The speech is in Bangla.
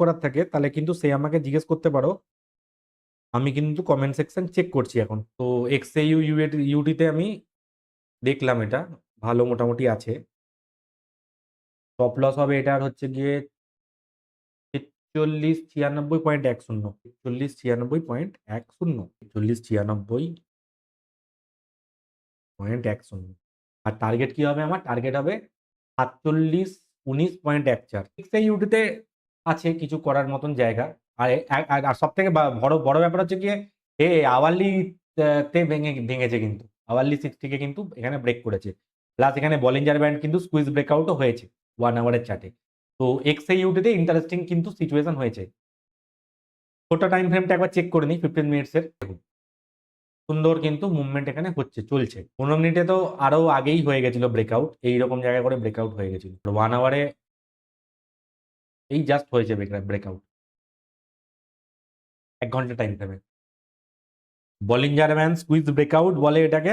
করার থাকে তাহলে কিন্তু সে আমাকে জিজ্ঞেস করতে পারো, আমি কিন্তু কমেন্ট সেকশন চেক করছি এখন। তো এক্সএইউ ইউটিতে আমি দেখলাম এটা ভালো মোটামুটি আছে। স্টপ লস হবে এটার হচ্ছে গিয়ে ৪৬-৯৬.১০, ৪৬-৯৬.১০, ৪৬-৯৬.১০। আর টার্গেট কি হবে? আমার টার্গেট হবে ৪৭-১৯.১৪। এই ইউটিতে আছে কিছু করার মতন জায়গা। আর সব থেকে বড় বড় ব্যাপার হচ্ছে গিয়ে আওয়ারলি তে ভেঙেছে, কিন্তু আওয়ারলি 60 কিন্তু এখানে ব্রেক করেছে। প্লাস এখানে বলিঞ্জার ব্যান্ড কিন্তু স্কুইজ ব্রেকআউটও হয়েছে 1 আওয়ারের চার্টে। তো এক্সএইউটিতে ইন্টারেস্টিং কিন্তু সিচুয়েশন হয়েছে। ছোট টাইম ফ্রেমটা একবার চেক করে নিই 15 মিনিটসের। সুন্দর কিন্তু মুভমেন্ট এখানে হচ্ছে, চলছে। 15 মিনিটে তো আরো আগেই হয়ে গেছিল ব্রেকআউট, এইরকম জায়গা করে ব্রেকআউট হয়ে গেছিল। 1 আওয়ারে এই জাস্ট হয়েছে ব্রেকআউট 1 ঘন্টা টাইম ফ্রেমে। বলিঞ্জার ব্যান্ড স্কুইজ ব্রেকআউট বলে এটাকে।